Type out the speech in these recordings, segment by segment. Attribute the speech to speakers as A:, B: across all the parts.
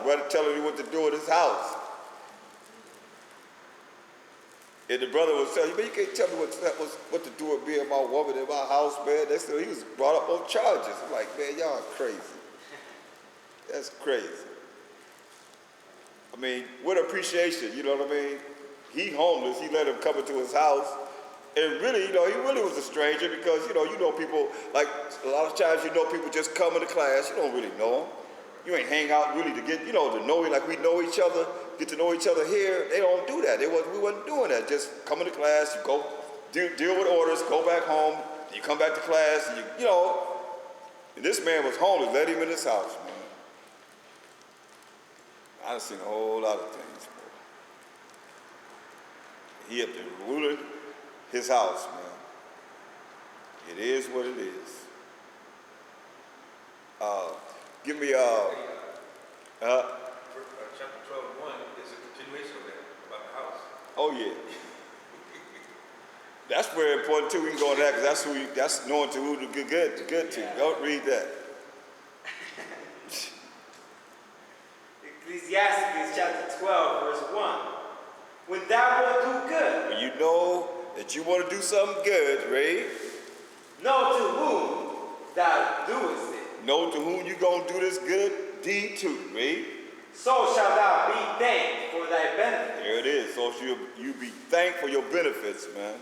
A: brother telling him what to do in his house. And the brother was telling you, man, you can't tell me what to do with me and my woman in my house, man. That's he was brought up on charges. I'm like, man, y'all crazy. That's crazy. I mean, with appreciation, you know what I mean? He homeless, he let him come into his house. And really, he really was a stranger because, you know people, like a lot of times, people just come into class, you don't really know them. You ain't hang out really to get, to know like we know each other, get to know each other here. They don't do that. We wasn't doing that. Just come into class, you go deal with orders, go back home, you come back to class, and and this man was homeless, let him in his house, man. I've seen a whole lot of things, man. He had been ruling his house, man. It is what it is. Give me
B: chapter 12:1 is a continuation of that about the house.
A: Oh yeah. That's very important too. We can go into that because that's knowing to who to get good to. Don't read that.
C: Ecclesiastes chapter 12, verse 1. When thou wilt do good.
A: When you know that you want to do something good, read.
C: Know to whom thou doest it.
A: Know to whom you gonna do this good deed to, read.
C: So shalt thou be thanked for thy benefit.
A: There it is. So you be thanked for your benefits, man,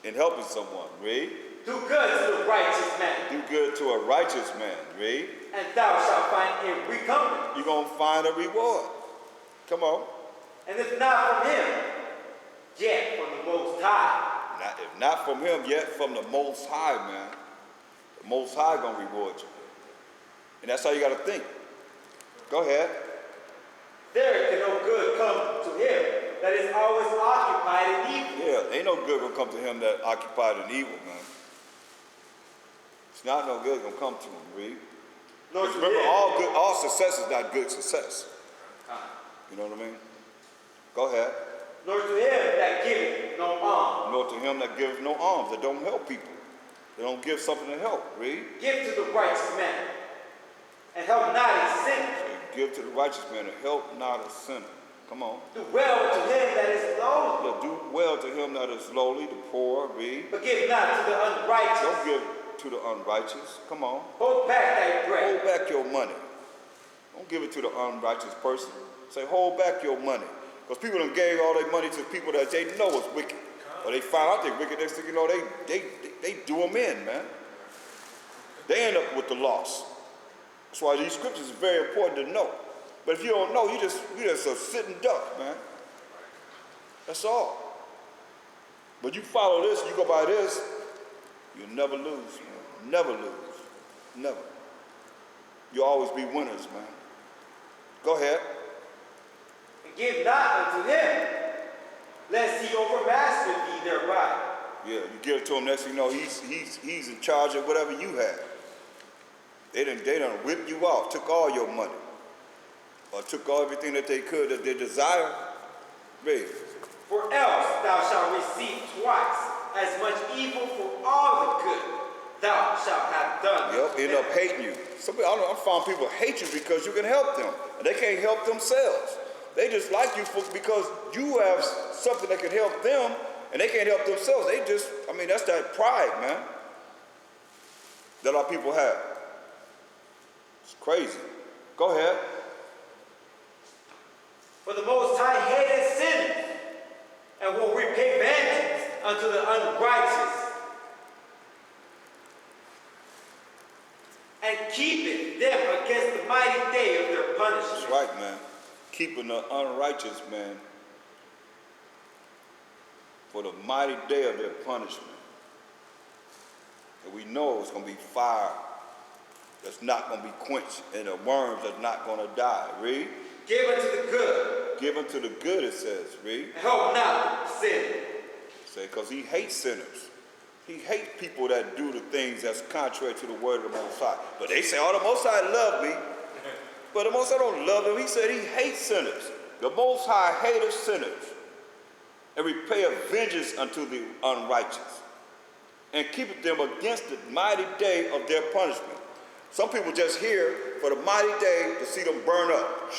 A: in helping someone, read.
C: Do good to the righteous man.
A: Do good to a righteous man, read.
C: And thou shalt find a recompense.
A: You're gonna find a reward. Come on.
C: And if not from him, yet from the Most High.
A: If not from him, yet from the Most High, man. The Most High gonna reward you. And that's how you gotta think. Go ahead.
C: There can no good come to him that is always occupied in evil.
A: Yeah, ain't no good gonna come to him that occupied in evil, man. It's not no good gonna come to him, read.
C: Nor to
A: remember,
C: him.
A: all success is not good success. You know what I mean? Go ahead.
C: Nor to him that giveth no alms.
A: Nor to him that giveth no alms, that don't help people. They don't give something to help, read.
C: Give to the righteous man, and help not a sinner.
A: So give to the righteous man and help not a sinner. Come on.
C: Do well to him that is lowly.
A: Yeah, do well to him that is lowly, the poor, read.
C: But give not to the unrighteous.
A: Don't give to the unrighteous. Come on.
C: Hold back thy bread.
A: Hold back your money. Don't give it to the unrighteous person. Say, hold back your money. Because people done gave all their money to people that they know is wicked. Or they find out they're wicked, next thing you know, they do them in, man. They end up with the loss. That's why these scriptures are very important to know. But if you don't know, you just a sitting duck, man. That's all. But you follow this, you go by this, you'll never lose, man. Never lose. Never. You'll always be winners, man. Go ahead.
C: And give not unto him, lest he overmaster thee thereby.
A: Yeah, you give it to him, next thing you know, he's in charge of whatever you have. They done whipped you off, took all your money. Or took all everything that they could, that they desire. Read.
C: For else thou shalt receive twice as much evil for all the good thou shalt have done.
A: Yep, end up hating you. I found people hate you because you can help them. And they can't help themselves. They just like you because you have something that can help them, and they can't help themselves. That's that pride, man, that our people have. It's crazy. Go ahead.
C: For the Most High hateth sinners, and will repay vengeance unto the unrighteous, and keepeth them against the mighty day of their punishment.
A: That's right, man. Keeping the unrighteous man for the mighty day of their punishment. And we know it's going to be fire that's not going to be quenched, and the worms that's not going to die. Read.
C: Give unto the good.
A: Give unto the good, it says. Read.
C: And help not sin.
A: Say, because he hates sinners. He hates people that do the things that's contrary to the word of the Most High. But they say, oh, the Most High love me. But the Most High don't love them. He said he hates sinners. The Most High hateth sinners, and repayeth vengeance unto the unrighteous, and keepeth them against the mighty day of their punishment. Some people just here for the mighty day to see them burn up.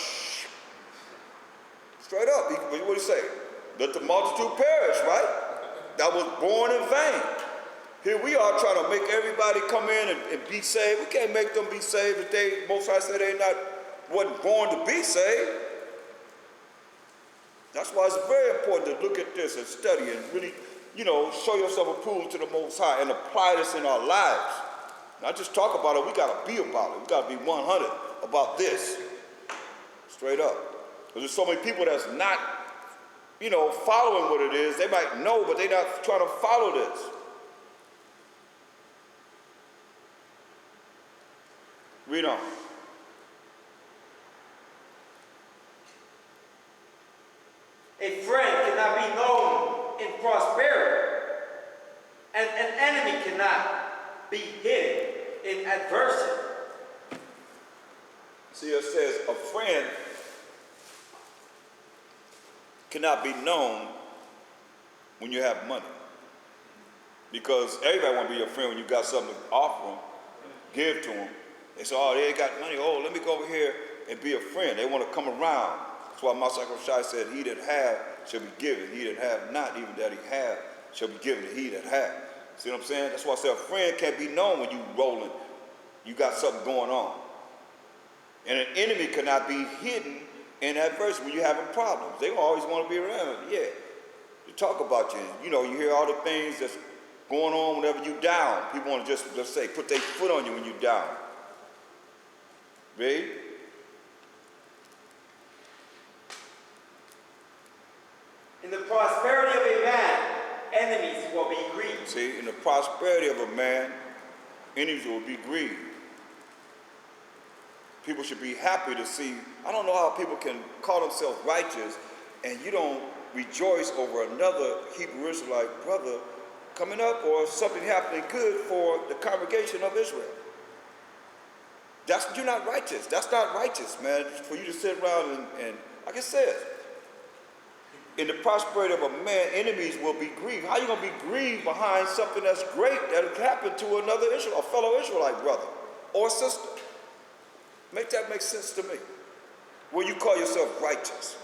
A: Straight up. What do you say? Let the multitude perish, right? That was born in vain. Here we are trying to make everybody come in and be saved. We can't make them be saved if they, Most High said they wasn't born to be saved. That's why it's very important to look at this and study and really, show yourself approved to the Most High and apply this in our lives. Not just talk about it, we got to be about it. We got to be 100 about this. Straight up. Because there's so many people that's not, following what it is. They might know, but they're not trying to follow this. Read on.
C: A friend cannot be known in prosperity, and an enemy cannot be hidden in adversity.
A: See, it says a friend cannot be known when you have money. Because everybody want to be your friend when you got something to offer them, give to them. They say, oh, they ain't got money. Oh, let me go over here and be a friend. They want to come around. That's why Masako Shai said, he that have shall be given. He that have not, even that he have, shall be given to he that have. See what I'm saying? That's why I said a friend can't be known when you rolling. You got something going on. And an enemy cannot be hidden in adversity when you're having problems. They always want to be around. Yeah. To talk about you. You hear all the things that's going on whenever you down. People want to just say, put their foot on you when you down. Read.
C: In the prosperity of a man, enemies will be grieved.
A: See, in the prosperity of a man, enemies will be grieved. People should be happy to see. I don't know how people can call themselves righteous and you don't rejoice over another Hebrew Israelite brother coming up or something happening good for the congregation of Israel. You're not righteous. That's not righteous, man, for you to sit around and like I said, in the prosperity of a man, enemies will be grieved. How are you going to be grieved behind something that's great that happened to another Israel, a fellow Israelite brother or sister? Make that make sense to me. When you call yourself righteous,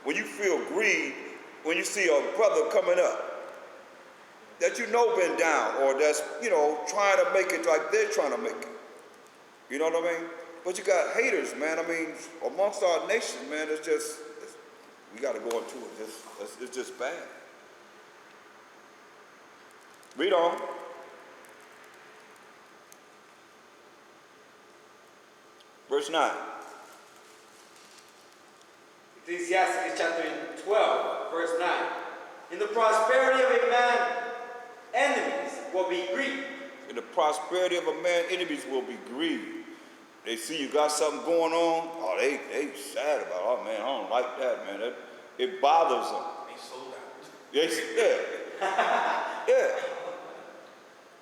A: when you feel grieved, when you see a brother coming up that been down or that's, trying to make it like they're trying to make it. You know what I mean? But you got haters, man. I mean, amongst our nation, man, we got to go into it. It's just bad. Read on. Verse 9.
C: Ecclesiastes chapter 12, verse 9. In the prosperity of a man, enemies will be grieved.
A: In the prosperity of a man, enemies will be grieved. They see you got something going on. Oh, they sad about it. Oh, man, I don't like that, man. It bothers them.
B: They sold out.
A: Yeah. Yeah.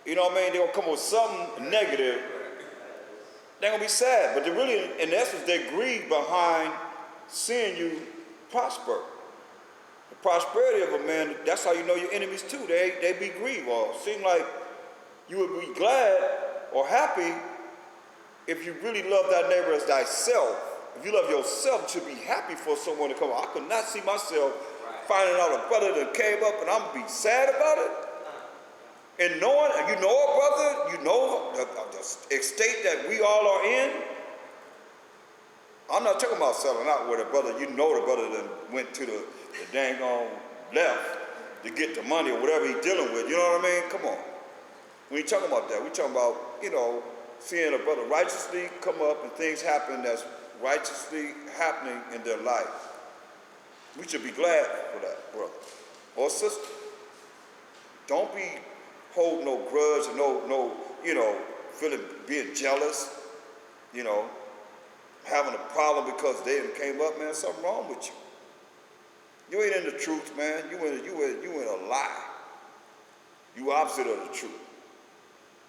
A: You know what I mean? They're going to come with something negative. They're going to be sad. But they really, in essence, they grieve behind seeing you prosper. The prosperity of a man, that's how you know your enemies too. They be grieved. Or seem like you would be glad or happy if you really love thy neighbor as thyself. If you love yourself, you should be happy for someone to come. I could not see myself finding out a brother that came up and I'm going to be sad about it. And knowing, a brother, the state that we all are in. I'm not talking about selling out with a brother. The brother that went to the dang on left to get the money or whatever he's dealing with. You know what I mean? Come on. We ain't talking about that. We talking about, seeing a brother righteously come up and things happen that's righteously happening in their life. We should be glad for that, brother or sister. Don't be holding no grudge and being jealous, having a problem because they came up, man. Something wrong with you. You ain't in the truth, man. You in a lie. You opposite of the truth.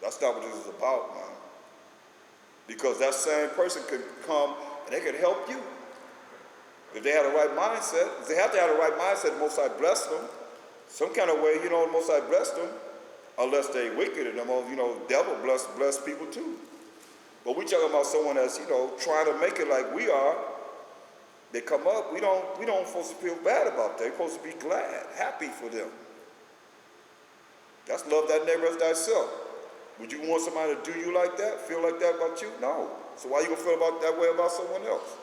A: That's not what this is about, man. Because that same person could come and they could help you. If they had the right mindset, if they have to have the right mindset, the Most High bless them. Some kind of way, the Most High bless them. Unless they wicked and the devil bless people too. But we talking about someone that's, trying to make it like we are. they come up, we don't supposed to feel bad about that. We're supposed to be glad, happy for them. That's love thy neighbor as thyself. Would you want somebody to do you like that, feel like that about you? No. So why you gonna feel about that way about someone else?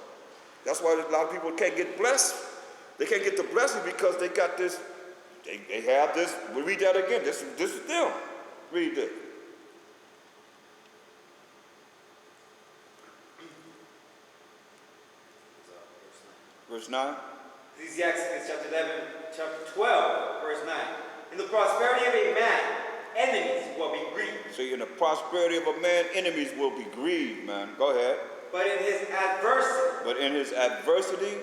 A: That's why a lot of people can't get blessed. They can't get the blessing because they got this, they have this. We'll read that again. This is them. Read this. Verse 9.
C: Ecclesiastes chapter 11, chapter 12, verse 9. In the prosperity of a man, enemies will be grieved.
A: See, in the prosperity of a man, enemies will be grieved, man. Go ahead.
C: But in his adversity,
A: But in his adversity,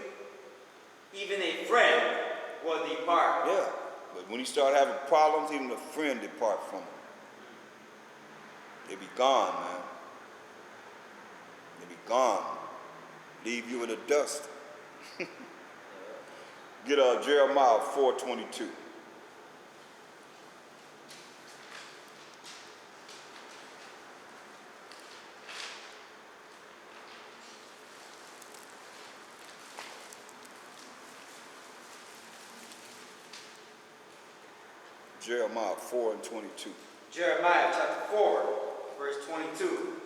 C: even a friend will depart.
A: yeah. But when he start having problems, even a friend depart from him. They be gone, man. They be gone. Leave you in the dust. Get Jeremiah 4:22. Jeremiah 4:22.
C: Jeremiah chapter 4, verse 22.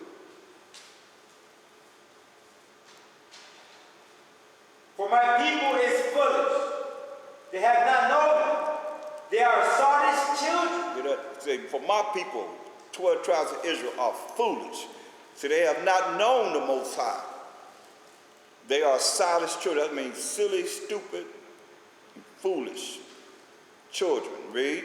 C: For my people is foolish. They have not known me. They are sottish children.
A: Get that? Say, for my people, 12 tribes of Israel are foolish. So they have not known the Most High. They are childish children. That means silly, stupid, foolish children. Read.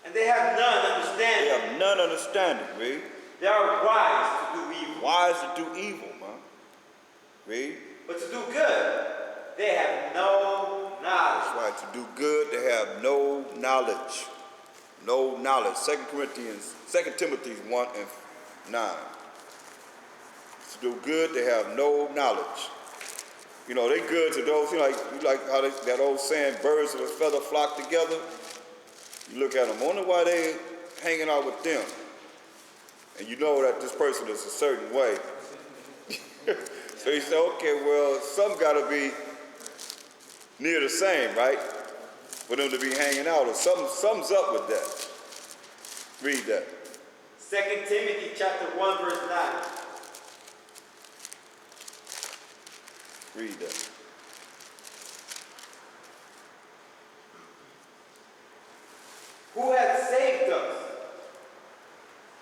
C: And they have none
A: They
C: understanding.
A: have none understanding. Read.
C: They are wise to do evil.
A: Wise to do evil, man. Read.
C: But to do good, they have no knowledge.
A: That's right. To do good, they have no knowledge. No knowledge. 2 Timothy 1 and 9. To do good, they have no knowledge. You know, they good to those, you like how that old saying, birds of a feather flock together. You look at them, wonder why they hanging out with them. And you know that this person is a certain way. So you say, okay, well, some got to be near the same, right? For them to be hanging out, or something's up with that. Read that.
C: 2 Timothy chapter 1, verse 9.
A: Read that.
C: Who hath saved us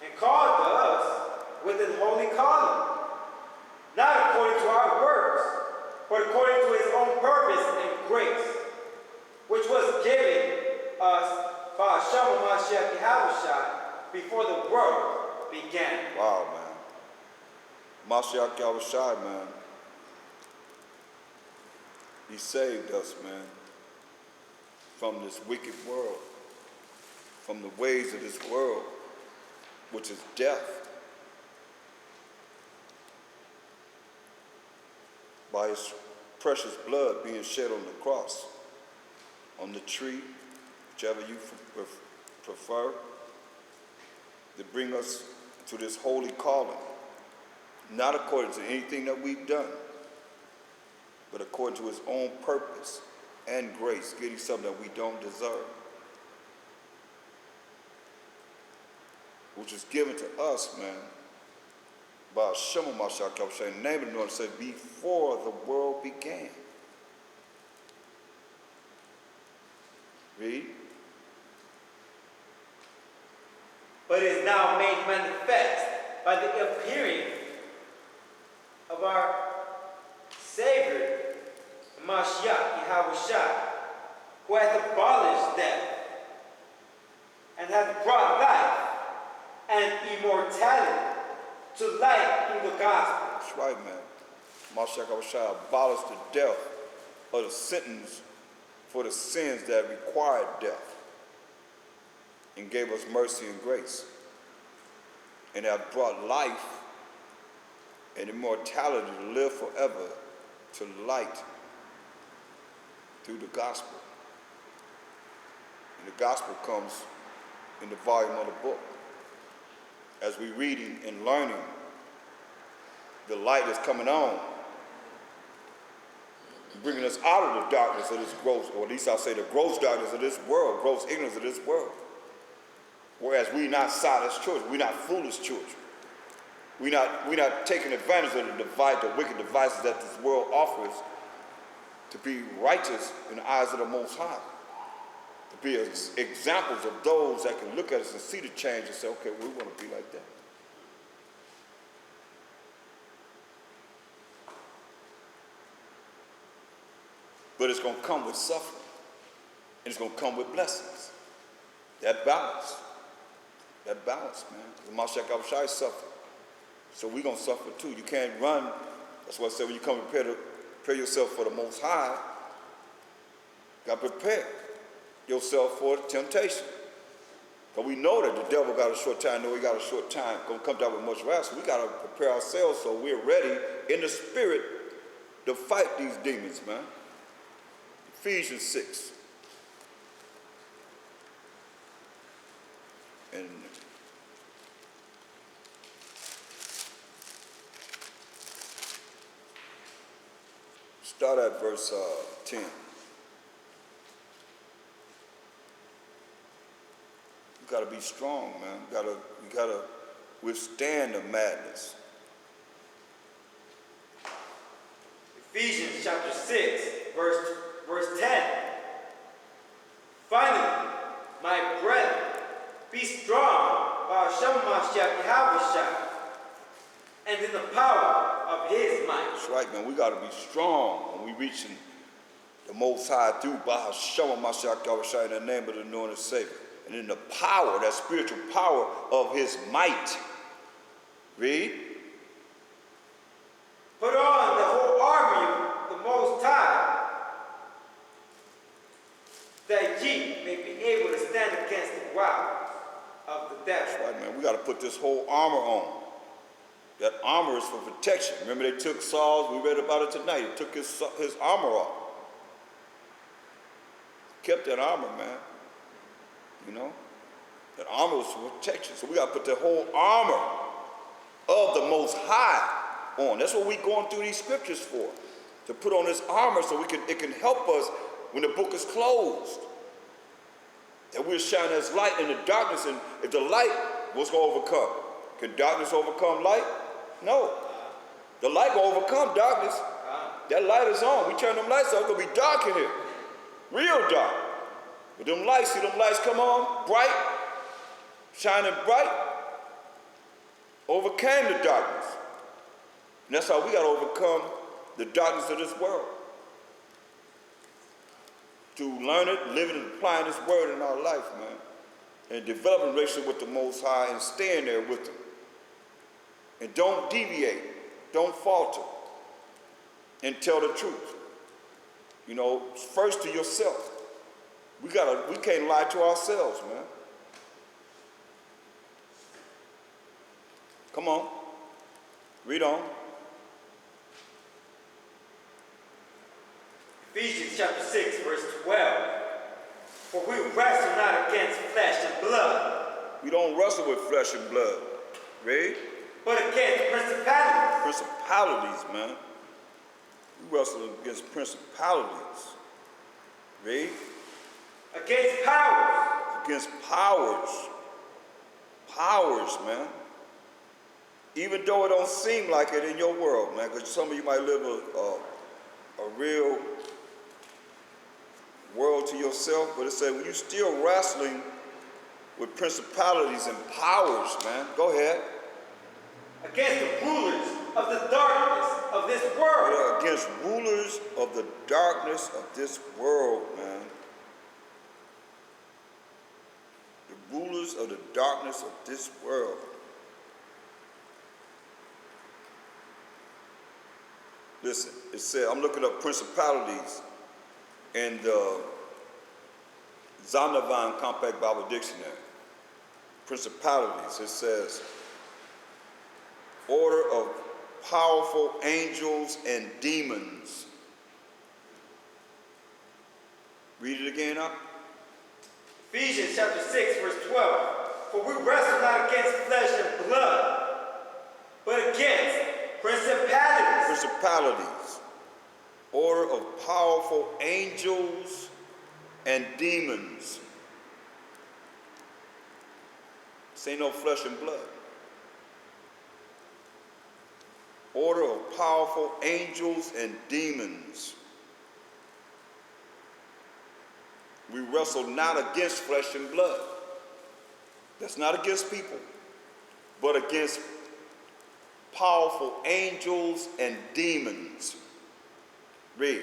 C: and called us with an holy calling, not according to our works, but according to his own purpose and grace, which was given us by Hashem Mashiach Yahushua before the world began.
A: Wow, man. Mashiach Yahushua, man. He saved us, man, from this wicked world, from the ways of this world, which is death. By his precious blood being shed on the cross, on the tree, whichever you prefer, to bring us to this holy calling, not according to anything that we've done, but according to his own purpose and grace, getting something that we don't deserve, which is given to us, man, by Shema Mashiach Yahushua, in the name of the Lord, said, before the world began. Read.
C: But is now made manifest by the appearing of our Savior, Mashiach Yahushua, who hath abolished death and hath brought life and immortality to light through the gospel.
A: That's right, man. Mashiach Yahushua abolished the death of the sentence for the sins that required death and gave us mercy and grace, and have brought life and immortality to live forever to light through the gospel. And the gospel comes in the volume of the book. As we reading and learning the light is coming on, bringing us out of the darkness of this gross, or at least I'll say the gross darkness of this world, gross ignorance of this world. Whereas we not silent children, we not foolish children. We not taking advantage of the wicked devices that this world offers to be righteous in the eyes of the Most High. To be examples of those that can look at us and see the change and say, okay, we want to be like that. But it's going to come with suffering. And it's going to come with blessings. That balance. That balance, man. The Mashiach Abishai suffered. So we're going to suffer too. You can't run. That's why I said when you come to prepare yourself for the Most High, you got to prepare yourself for temptation. Because we know that the devil got a short time, know he got a short time, going to come down with much wrath. So we got to prepare ourselves so we're ready in the spirit to fight these demons, man. Ephesians 6. And start at verse 10. You got to be strong, man. You got to withstand the madness.
C: Ephesians chapter 6, verse 10. Finally, my brethren, be strong by Hashem Mashiach Yahushua and in the power of his might.
A: That's right, man. We got to be strong when we reaching the Most High through Bahashem Mashiach Yahushua in the name of the anointed Savior. And in the power, that spiritual power of his might. Read.
C: Put on the whole army of the Most High, that ye may be able to stand against the wiles of the devil.
A: That's right, man. We got to put this whole armor on. That armor is for protection. Remember they took Saul's, we read about it tonight. He took his armor off. Kept that armor, man. You know? That armor was for protection. So we got to put the whole armor of the Most High on. That's what we're going through these scriptures for. To put on this armor so it can help us when the book is closed. That we're shining as light in the darkness. And if the light, what's going to overcome? Can darkness overcome light? No. The light will overcome darkness. That light is on. We turn them lights off, it's going to be dark in here. Real dark. But them lights, see them lights come on, bright, shining bright, overcame the darkness. And that's how we got to overcome the darkness of this world. To learn it, living and applying this word in our life, man. And developing a relationship with the Most High and staying there with him. And don't deviate, don't falter, and tell the truth. You know, first to yourself. We can't lie to ourselves, man. Come on, read on.
C: Ephesians chapter 6, verse 12. For we wrestle not against flesh and blood.
A: We don't wrestle with flesh and blood. Read.
C: But against principalities.
A: Principalities, man. We wrestle against principalities. Read.
C: Against powers.
A: Against powers. Powers, man. Even though it don't seem like it in your world, man, because some of you might live a real world to yourself, but it said when you're still wrestling with principalities and powers, man. Go ahead.
C: Against the rulers of the darkness of this world.
A: Yeah, against rulers of the darkness of this world, man. The rulers of the darkness of this world. Listen, it said, I'm looking up principalities in the Zondervan Compact Bible Dictionary. Principalities, it says, order of powerful angels and demons. Read it again up.
C: Ephesians chapter 6, verse 12. For we wrestle not against flesh and blood, but against principalities,
A: principalities, order of powerful angels and demons. This ain't no flesh and blood. Order of powerful angels and demons. We wrestle not against flesh and blood. That's not against people, but against powerful angels and demons. Read.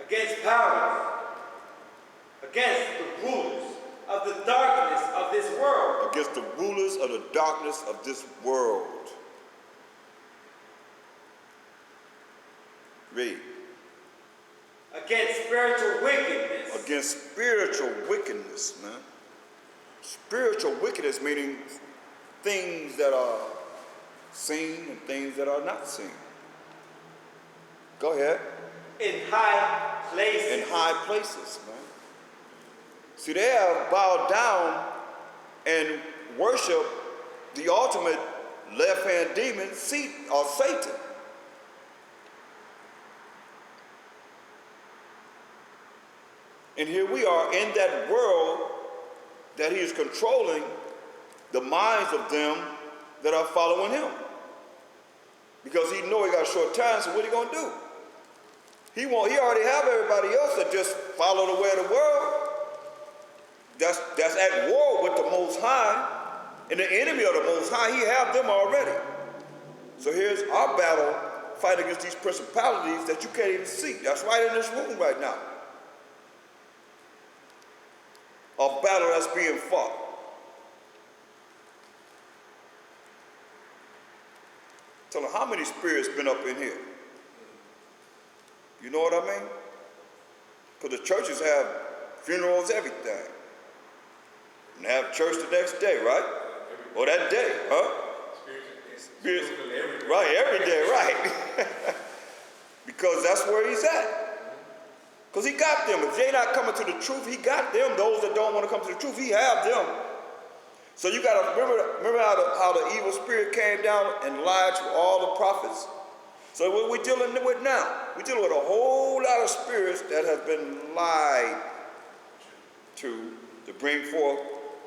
C: against powers, against the rulers of the darkness of this world,
A: Against the rulers of the darkness of this world. Read.
C: against spiritual wickedness,
A: Against spiritual wickedness, man. Spiritual wickedness meaning things that are seen and things that are not seen. Go ahead.
C: in high places.
A: In high places, man. See, they have bowed down and worship the ultimate left-hand demon, or Satan. And here we are in that world that he is controlling the minds of them that are following him. Because he know he got a short time, so what he gonna do? He already have everybody else that just follow the way of the world. That's at war with the Most High. And the enemy of the Most High, he have them already. So here's our battle, fight against these principalities that you can't even see. That's right in this room right now. A battle that's being fought. Tell them, how many spirits been up in here? You know what I mean? Because the churches have funerals, everything. And they have church the next day, right? Or that day, huh? Spirits, right, every day, right. Because that's where he's at. Because he got them. If they're not coming to the truth, he got them. Those that don't want to come to the truth, he have them. So you got to remember how the evil spirit came down and lied to all the prophets. So what we're dealing with now, we're dealing with a whole lot of spirits that have been lied to bring forth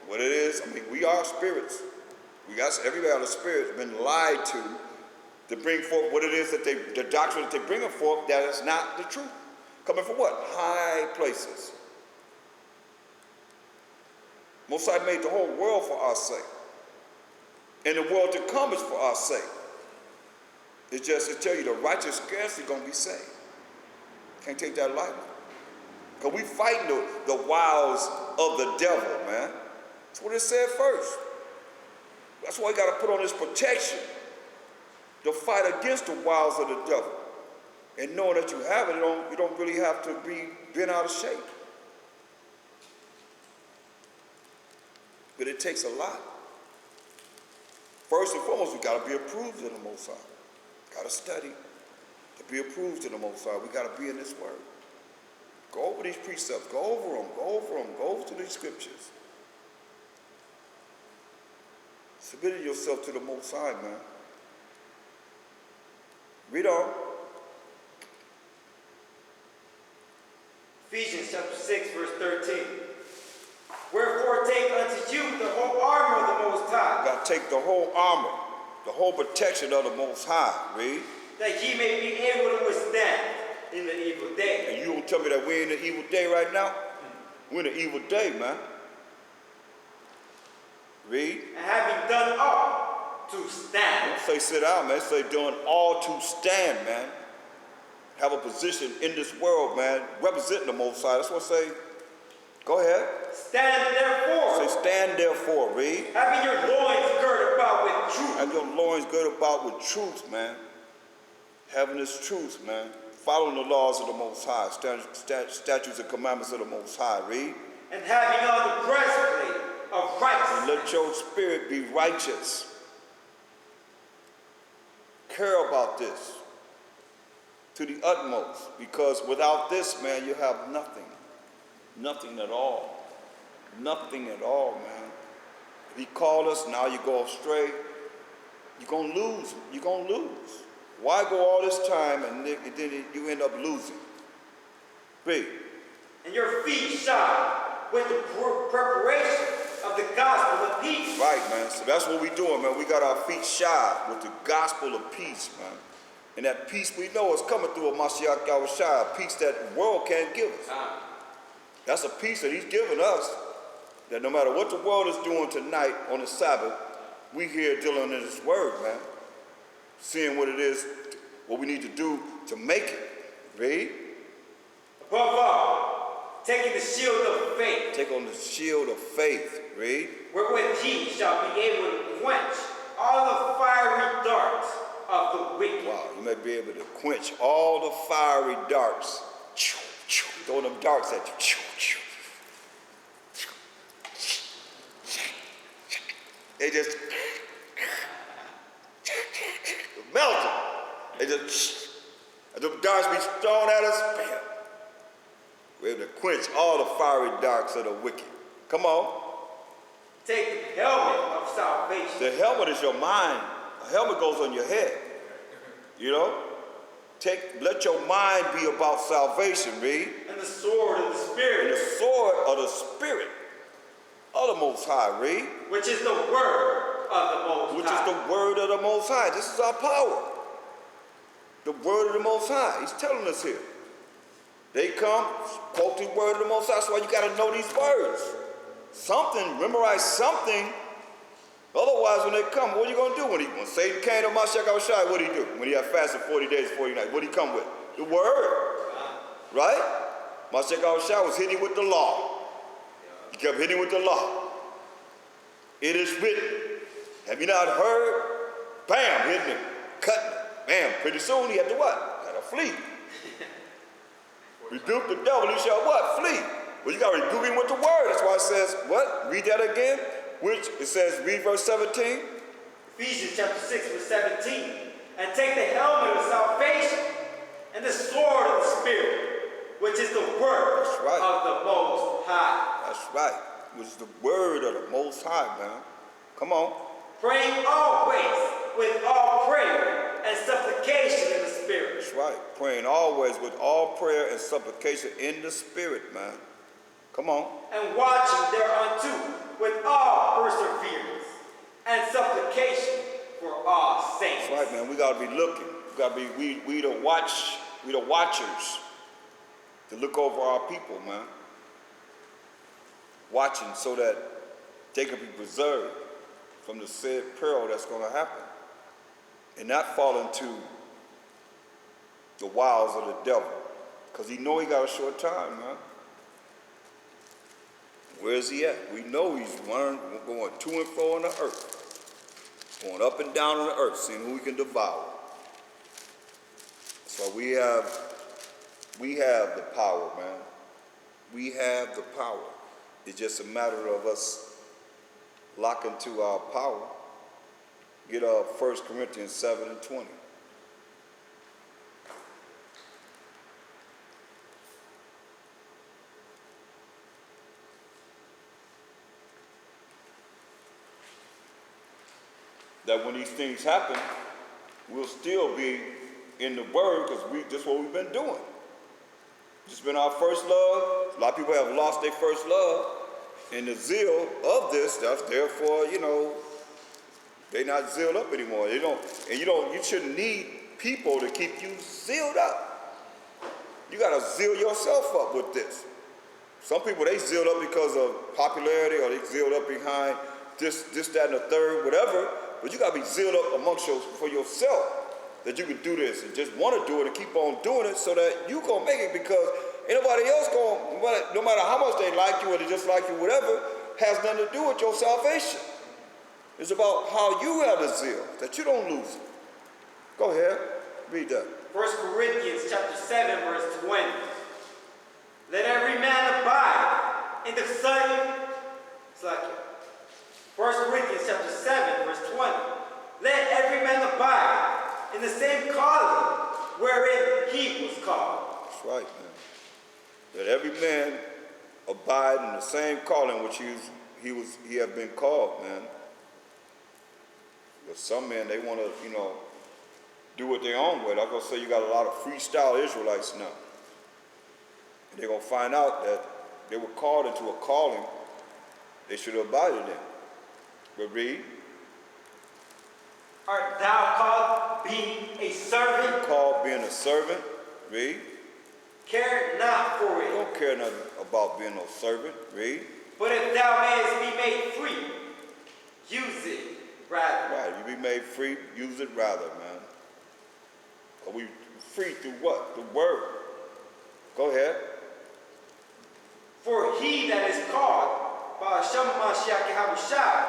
A: what it is. I mean, we are spirits. Everybody out of spirits been lied to bring forth what it is that the doctrine that they bring forth that is not the truth. Coming from what? High places. Most High made the whole world for our sake. And the world to come is for our sake. It's just to tell you the righteous scarcely going to be saved. Can't take that lightly. Because we fighting the wiles of the devil, man. That's what it said first. That's why you got to put on this protection to fight against the wiles of the devil. And knowing that you have it, you don't really have to be bent out of shape. But it takes a lot. First and foremost, we got to be approved of the Most High. Got to study to be approved of the Most High. We got to be in this word. Go over these precepts. Go over them. Go over to these scriptures. Submit yourself to the Most High, man. Read on.
C: Ephesians chapter 6, verse 13. Wherefore take unto you the whole armor of the Most High.
A: You got to take the whole armor, the whole protection of the Most High. Read.
C: That ye may be able to withstand in the evil day.
A: And you don't tell me that we're in the evil day right now? We're in the evil day, man. Read.
C: And having done all to stand.
A: Don't say sit down, man. Say doing all to stand, man. Have a position in this world, man. Representing the Most High. That's what I say. Go ahead.
C: Stand therefore.
A: Say stand therefore. Read.
C: Having your loins girt about with truth.
A: Have your loins girt about with truth, man. Having this truth, man. Following the laws of the Most High. Statutes and commandments of the Most High. Read.
C: And having on the breastplate of righteousness.
A: And let your spirit be righteous. Care about this to the utmost, because without this, man, you have nothing. Nothing at all. Nothing at all, man. If he called us, now you go astray. you're going to lose. You're going to lose. Why go all this time and then you end up losing? Read.
C: And your feet shod with the preparation of the gospel of peace.
A: Right, man. So that's what we're doing, man. We got our feet shod with the gospel of peace, man. And that peace we know is coming through a Mashiach Yahushua, a peace that the world can't give us. That's a peace that he's given us, that no matter what the world is doing tonight on the Sabbath, we here dealing in his word, man. Seeing what it is, what we need to do to make it. Read.
C: Above all, taking the shield of faith.
A: Take on the shield of faith. Read.
C: Wherewith ye shall be able to quench all the fiery darts of the wicked.
A: Wow, you may be able to quench all the fiery darts. Throw them darts at you. They just melt them. They just, and the darts be thrown at us. Bam. We're able to quench all the fiery darts of the wicked. Come on.
C: Take the helmet of salvation.
A: The helmet is your mind. A helmet goes on your head. You know? Let your mind be about salvation, read.
C: And the sword of the Spirit.
A: And the sword of the Spirit of the Most High, read.
C: Which is the word of the Most High.
A: Which is the word of the Most High. This is our power. The word of the Most High. He's telling us here. They come, quote the word of the Most High. That's why you got to know these words. Something, memorize something. Otherwise, when they come, what are you going to do? When Satan came to Mashiach Yahushua, what did he do? When he had fasted 40 days, 40 nights, what did he come with? The word. Right? Mashiach Yahushua was hitting with the law. He kept hitting with the law. It is written. Have you not heard? Bam, hitting him, cutting him. Bam, pretty soon he had to what? Got to flee. Rebuke the devil, he shall what? Flee. Well, you got to rebuke him with the word. That's why it says, what? Read that again. Which, it says, read verse 17.
C: Ephesians chapter 6, verse 17. And take the helmet of salvation and the sword of the Spirit, which is the word of the Most High.
A: That's right. Which is the word of the Most High, man. Come on.
C: Praying always with all prayer and supplication in the Spirit.
A: That's right. Praying always with all prayer and supplication in the Spirit, man. Come on.
C: And watching thereunto with all perseverance and supplication for all saints.
A: That's right, man. We gotta be looking. We gotta be we the watchers to look over our people, man. Watching so that they can be preserved from the said peril that's gonna happen. And not fall into the wiles of the devil. Because he know he got a short time, man. Where is he at? We know he's going to and fro on the earth. Going up and down on the earth, seeing who he can devour. So we have the power, man. We have the power. It's just a matter of us locking to our power. Get 1 Corinthians 7 and 20. That when these things happen, we'll still be in the word because that's what we've been doing. It's been our first love. A lot of people have lost their first love in the zeal of this stuff. Therefore, they're not zealed up anymore. You shouldn't need people to keep you zealed up. You got to zeal yourself up with this. Some people, they zealed up because of popularity, or they zealed up behind this, that, and the third, whatever. But you got to be zealed up for yourself that you can do this and just want to do it and keep on doing it so that you going to make it, because ain't nobody else going, no matter how much they like you or they dislike you, whatever, has nothing to do with your salvation. It's about how you have the zeal, that you don't lose it. Go ahead, read that.
C: 1 Corinthians chapter 7, verse 20. Let every man abide in the same, it's like 1 Corinthians chapter 7, verse 20. Let every man abide in the same calling wherein he was called.
A: That's right, man. Let every man abide in the same calling which he have been called, man. But some men, they want to, do it their own way. Like I say, you got a lot of freestyle Israelites now. And they're going to find out that they were called into a calling they should have abided in. But read.
C: Art thou called being a servant?
A: Called being a servant. Read.
C: Care not for
A: You
C: it.
A: don't care nothing about being no servant. Read.
C: But if thou mayest be made free, use it rather.
A: Right, you be made free, use it rather, man. Are we free through what? The word. Go ahead.
C: For he that is called by Hashem Mashiach Yahushua,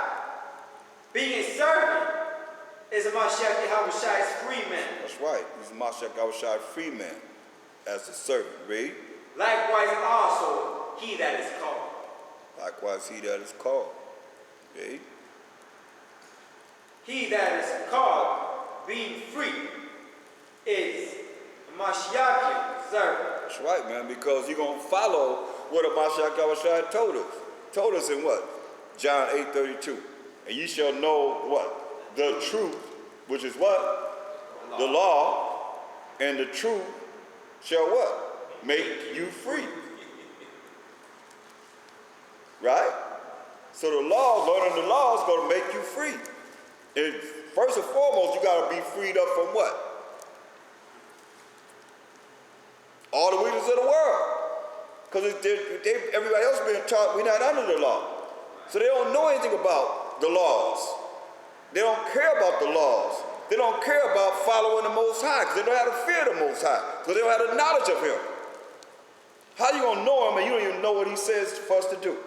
C: being a servant, is a Mashiach Yahushua's free man.
A: That's right. He's Mashiach Yahushua, free man, as a servant. Read.
C: Likewise also he that is called.
A: Likewise, he that is called. Read.
C: He that is called, being free, is a Mashiach servant.
A: That's right, man, because you're going to follow what a Mashiach Yahushua told us. Told us in what? John 8:32. And ye shall know what? The truth, which is what? The law. And the truth shall what? Make you free. Right? So the law, learning the law is going to make you free. And first and foremost, you got to be freed up from what? All the weakness of the world. Because everybody else being taught we're not under the law. So they don't know anything about the laws. They don't care about the laws. They don't care about following the Most High because they don't have to fear the Most High because they don't have the knowledge of Him. How you going to know Him and you don't even know what He says for us to do?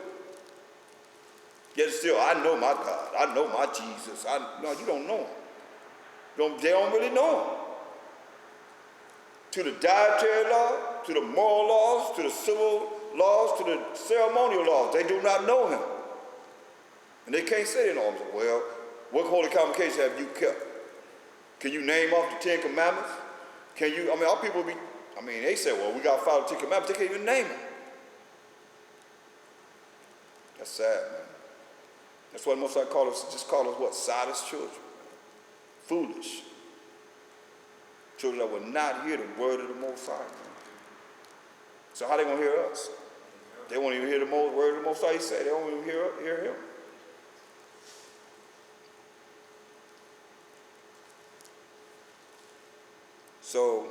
A: Yet still, I know my God. I know my Jesus. No, you don't know Him. They don't really know Him. To the dietary law, to the moral laws, to the civil laws, to the ceremonial laws, they do not know Him. And they can't say they know Him. Well, what holy convocation have you kept? Can you name off the 10 Commandments? Our people they say, well, we got to follow the 10 Commandments. They can't even name them. That's sad, man. That's why most I call us what? Sodist children. Foolish. Children that will not hear the word of the Most High. Man. So how they going to hear us? They won't even hear the word of the Most High. He said they won't even hear Him. So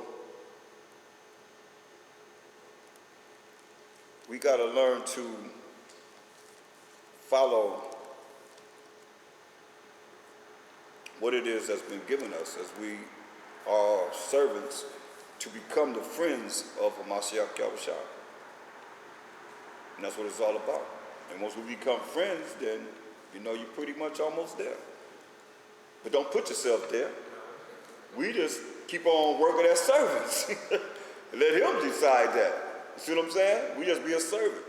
A: we got to learn to follow what it is that's been given us as we are servants to become the friends of Mashiach Yahushua. And that's what it's all about. And once we become friends, then you're pretty much almost there. But don't put yourself there. We just keep on working as servants. Let Him decide that. You see what I'm saying? We just be a servant.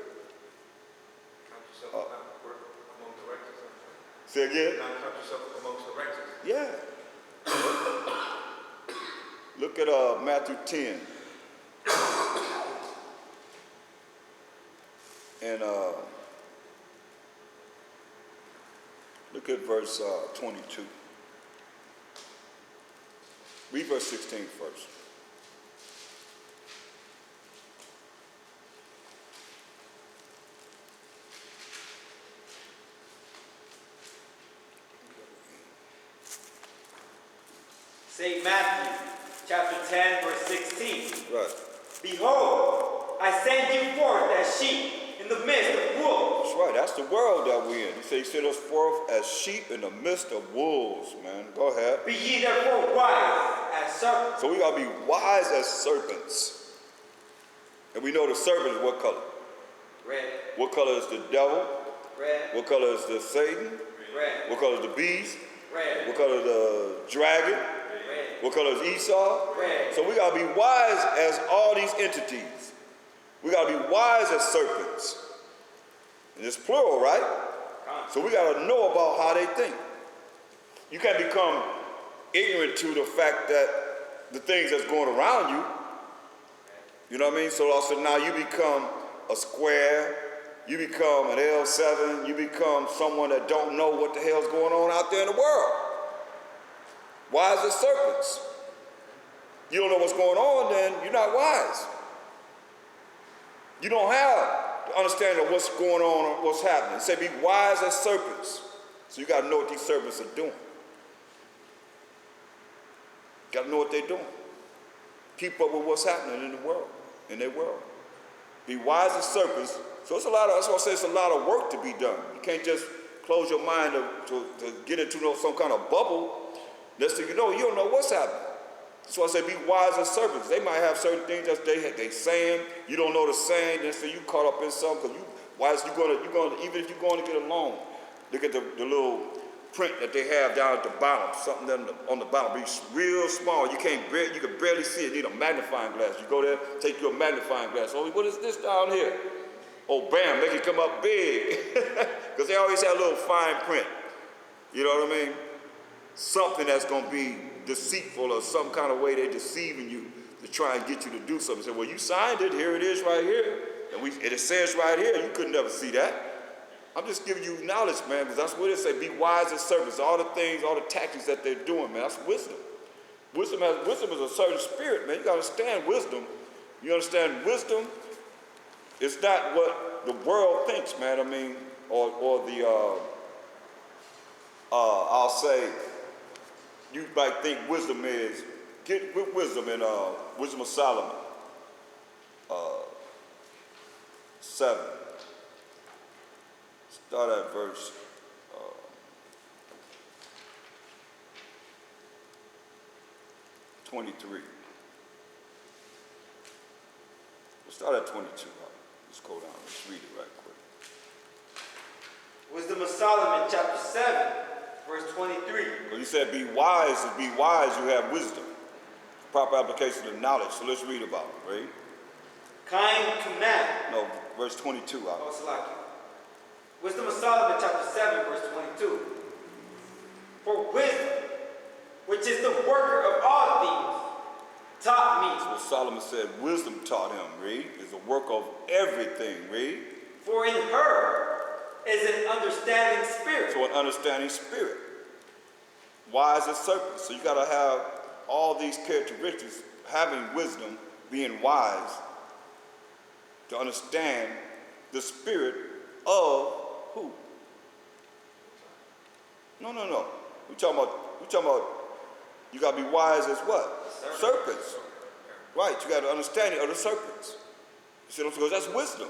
B: Count yourself among the righteous.
A: Say again?
B: Count yourself amongst the righteous.
A: Yeah. Look at Matthew 10. And look at verse 22. Read verse 16 first.
C: St. Matthew, chapter 10, verse 16.
A: Right.
C: Behold, I send you forth as sheep in the midst of wolves.
A: That's right. That's the world that we're in. He said He sent us forth as sheep in the midst of wolves, man. Go ahead.
C: Be ye therefore wise as serpents.
A: So we got to be wise as serpents. And we know the serpent is what color?
C: Red.
A: What color is the devil?
C: Red.
A: What color is the Satan?
C: Red.
A: What color is the beast?
C: Red.
A: What color is the dragon?
C: Red.
A: What color is Esau?
C: Red.
A: So we got to be wise as all these entities. We got to be wise as serpents. And it's plural, right? So we got to know about how they think. You can't become ignorant to the fact that the things that's going around you. You know what I mean? So also now you become a square. You become an L7. You become someone that don't know what the hell's going on out there in the world. Wise as serpents. You don't know what's going on, then you're not wise. You don't have the understanding of what's going on or what's happening. Say, be wise as serpents. So you got to know what these serpents are doing. Got to know what they're doing. Keep up with what's happening in the world, in their world. Be wise as serpents. So it's a lot of, that's why I say it's a lot of work to be done. You can't just close your mind to get into some kind of bubble. Next thing you don't know what's happening. That's why I say be wise as serpents. They might have certain things that they saying. You don't know the saying. Next thing you caught up in something. Because you're gonna even if you're going to get a loan, look at the little print that they have down at the bottom. Something on the bottom be real small. You can barely see it. You need a magnifying glass. You go there, take your magnifying glass. Oh, what is this down here? Oh, bam, make it come up big. Because they always have a little fine print. You know what I mean? Something that's going to be deceitful or some kind of way they're deceiving you to try and get you to do something. Say, well, you signed it. Here it is right here. And it says right here. You could never see that. I'm just giving you knowledge, man, because that's what it say. Be wise as serpents. All the things, all the tactics that they're doing, man, that's wisdom. Wisdom is a certain spirit, man. You got to understand wisdom. You understand wisdom? It's not what the world thinks, man. I mean, or the, I'll say, you might think wisdom is, get with wisdom in Wisdom of Solomon, 7. Start at verse 23. We'll start at 22. Let's go down. Let's read it right quick.
C: Wisdom of Solomon, chapter 7, verse 23.
A: Well, you said be wise. To be wise, you have wisdom. Proper application of knowledge. So let's read about it, right?
C: Kind to man.
A: No, verse 22.
C: Oh, Salaki. Wisdom of Solomon, chapter 7, verse 22. For wisdom, which is the worker of all things, taught me.
A: That's what Solomon said. Wisdom taught him, read. Is the work of everything, read.
C: For in her is an understanding spirit.
A: So an understanding spirit. Wise as serpents. So you got to have all these characteristics, having wisdom, being wise, to understand the spirit of who? No. We talking about you got to be wise as what? Serpents. Right, you got an understanding of the serpents. You see what I'm saying? That's wisdom.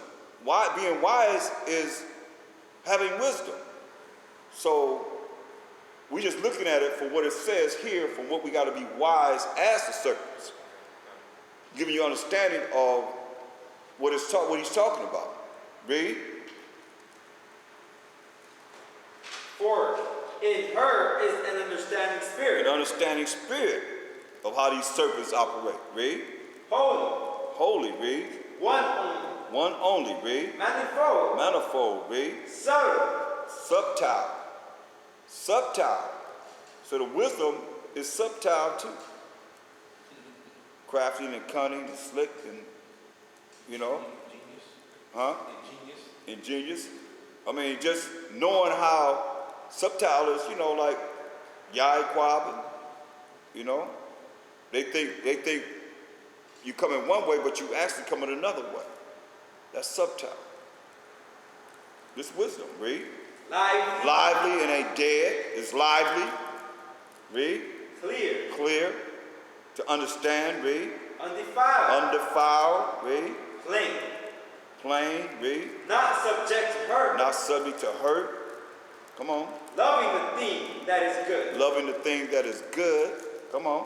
A: Being wise is having wisdom. So we're just looking at it for what it says here, for what we got to be wise as the serpents. Giving you understanding of what he's talking about. Read.
C: For in her is an understanding spirit.
A: An understanding spirit of how these serpents operate. Read.
C: Holy.
A: Holy. Read.
C: One only.
A: One only. Read.
C: Manifold.
A: Manifold. Read.
C: Subtle.
A: Subtile. Subtile. So the wisdom is subtile too. Crafty and cunning and slick and, Ingenious. I mean, just knowing how subtile is, like Yai Quabbin, They think you come in one way, but you actually come in another way. That's subtile. This wisdom, read.
C: Lively.
A: Lively and ain't dead. It's lively. Read.
C: Clear.
A: Clear. To understand, read.
C: Undefiled.
A: Undefiled, read.
C: Plain.
A: Plain, read.
C: Not subject to hurt.
A: Not subject to hurt. Come on.
C: Loving the thing that is good.
A: Loving the thing that is good. Come on.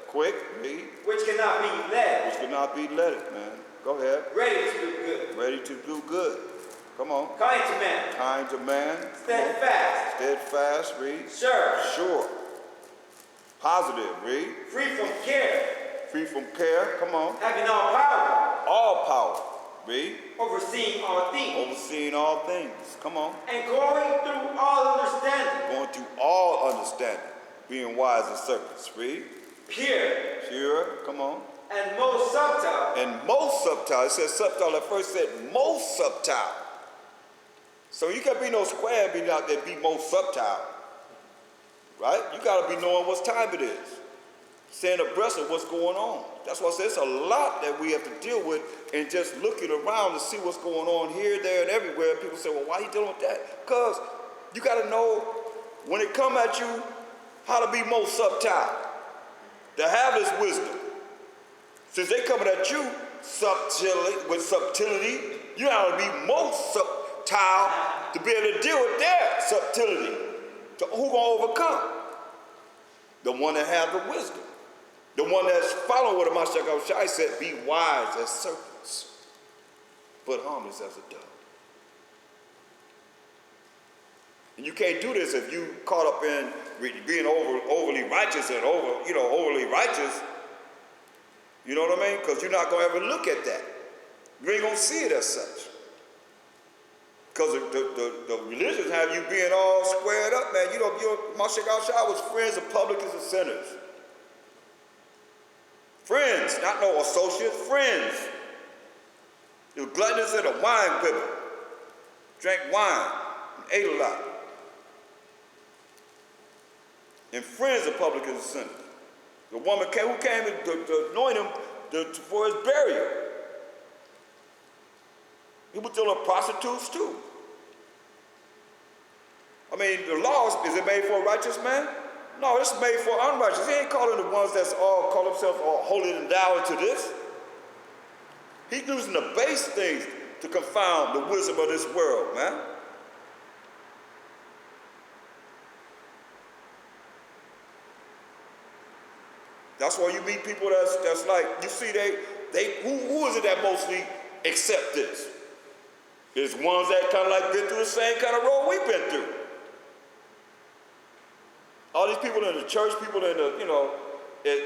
A: Quick, read.
C: Which cannot be led.
A: Which cannot be led, man. Go ahead.
C: Ready to do good.
A: Ready to do good. Come on.
C: Kind to man.
A: Kind to man.
C: Steadfast.
A: Steadfast, read.
C: Sure.
A: Sure. Positive, read.
C: Free from care.
A: Free from care. Come on.
C: Having all power.
A: All power. Read.
C: Overseeing all things.
A: Overseeing all things. Come on.
C: And going through all understanding.
A: Going through all understanding. Being wise as serpents. Read.
C: Pure.
A: Pure. Come on.
C: And most subtle.
A: And most subtile. It says subtile. At first said most subtile. So you can't be no square being out there be most subtile. right? You got to be knowing what time it is. Staying abreast of what's going on. That's why I say it's a lot that we have to deal with, and just looking around to see what's going on here, there, and everywhere. People say, well, why are you dealing with that? Because you got to know when it come at you, how to be most subtle. To have this wisdom. Since they coming at you with subtlety, you have to be most subtle to be able to deal with their subtlety. So who gonna overcome? The one that has the wisdom. The one that's following what the Mashiach said, be wise as serpents, but harmless as a dove. And you can't do this if you caught up in being overly righteous and overly righteous. You know what I mean? Because you're not going to ever look at that. You ain't going to see it as such. Because the religions have you being all squared up, man. Mashiach was friends of publicans and sinners. Friends, not no associates, friends. He was gluttonous and a wine bibber. Drank wine and ate a lot. And friends of publicans and sinners. The woman who came to anoint him for his burial. He was dealing with prostitutes too. I mean, the law, is it made for a righteous man? No, it's made for unrighteous. He ain't calling the ones that's all call themselves all holy and endowed to this. He's using the base things to confound the wisdom of this world, man. That's why you meet people that's like, you see, who is it that mostly accept this? It's ones that kind of like been through the same kind of road we've been through. All these people in the church, people in the,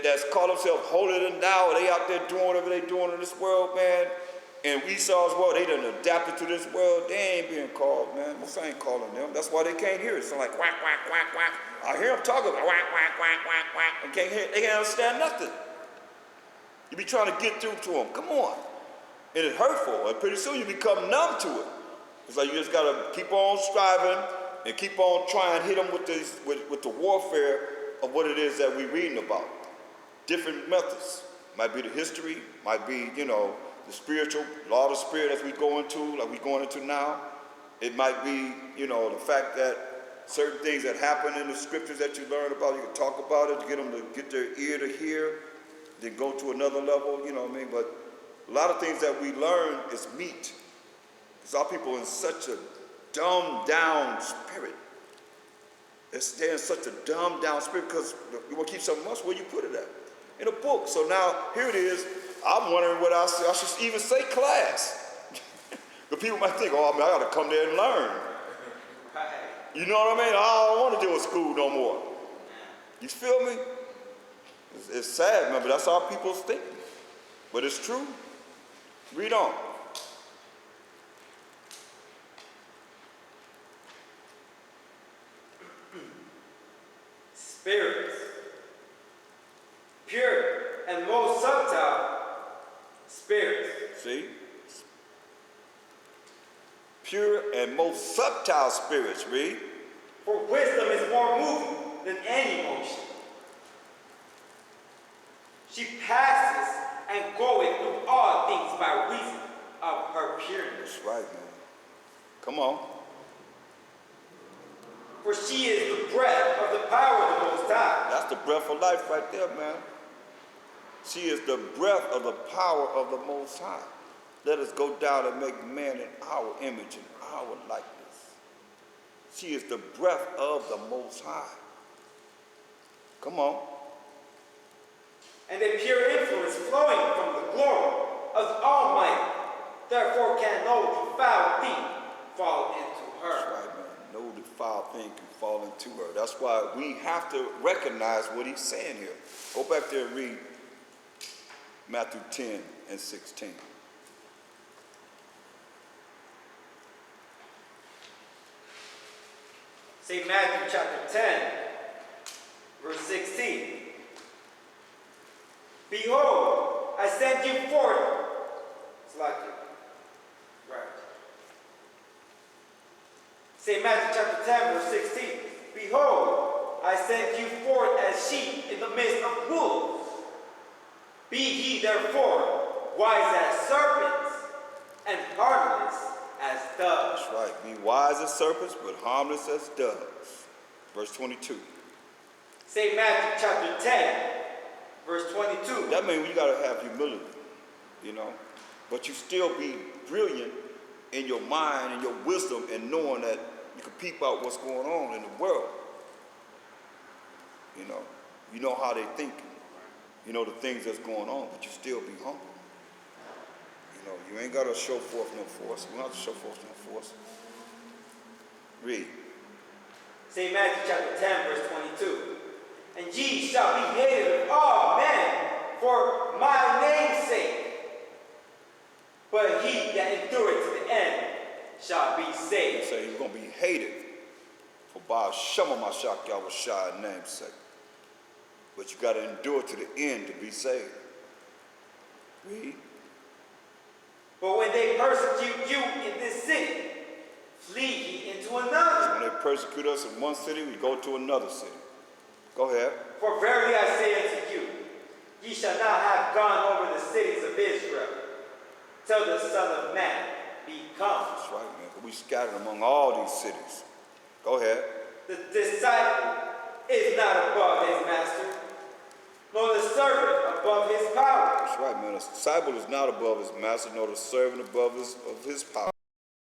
A: that's call themselves holier than thou, they out there doing whatever they doing in this world, man. And Esau's world, they done adapted to this world. They ain't being called, man. Most ain't calling them. That's why they can't hear it. So like whack, whack, whack, whack. I hear them talking about whack, whack, whack, whack, whack. And can't hear it. They can't understand nothing. You be trying to get through to them. Come on. And it's hurtful. And pretty soon you become numb to it. It's like you just got to keep on striving and keep on trying to hit them with the warfare of what it is that we're reading about. Different methods. Might be the history, might be, the spiritual, law of the spirit as we go into, like we're going into now. It might be, the fact that certain things that happen in the scriptures that you learn about, you can talk about it to get them to get their ear to hear, then go to another level, you know what I mean? But a lot of things that we learn is meat. Because our people in such a dumbed down spirit. They're in such a dumbed down spirit because you want to keep something else, where you put it at? In a book. So now, here it is. I'm wondering what I should even say class. But people might think, I got to come there and learn. You know what I mean? I don't want to deal with school no more. You feel me? It's sad, man, but that's how people's thinking. But it's true. Read on.
C: Spirits, pure and most subtle spirits.
A: See? Pure and most subtle spirits, read.
C: For wisdom is more moving than any motion. She passes and goeth through all things by reason of her pureness.
A: That's right, man. Come on.
C: For she is the breath of the power of the Most High.
A: That's the breath of life right there, man. She is the breath of the power of the Most High. Let us go down and make man in our image and our likeness. She is the breath of the Most High. Come on.
C: And a pure influence flowing from the glory of the Almighty. Therefore can no defiled thing fall into her.
A: That's right, man. No defiled thing can fall into her. That's why we have to recognize what he's saying here. Go back there and read Matthew 10 and 16.
C: St. Matthew chapter 10, verse 16. Behold, I send you forth. It's like it. Right. St. Matthew chapter 10, verse 16. Behold, I send you forth as sheep in the midst of wolves. Be ye therefore wise as serpents and harmless as doves.
A: That's right. Be wise as serpents, but harmless as doves. Verse 22.
C: St. Matthew chapter 10, verse 22.
A: That means you got to have humility, you know. But you still be brilliant in your mind and your wisdom and knowing that you can peep out what's going on in the world. You know how they think. You know the things that's going on, but you still be humble. You know, you ain't got to show forth no force. We don't have to show forth no force. Read.
C: St. Matthew chapter 10, verse 22. And ye shall be hated of all men for my name's sake. But he that endureth to the end shall be
A: He
C: saved.
A: say you're going to be hated for by Hashem HaMashiach Yahushua name's sake. But you got to endure to the end to be saved. Read.
C: But when they persecute you in this city, flee ye into another.
A: When they persecute us in one city, we go to another city. Go ahead.
C: For verily I say unto you, ye shall not have gone over the cities of Israel, till the Son of Man be come.
A: That's right, man. We scattered among all these cities. Go ahead.
C: The disciple is not above his master, nor the servant above his power.
A: That's right, man. A disciple is not above his master, nor the servant above his power.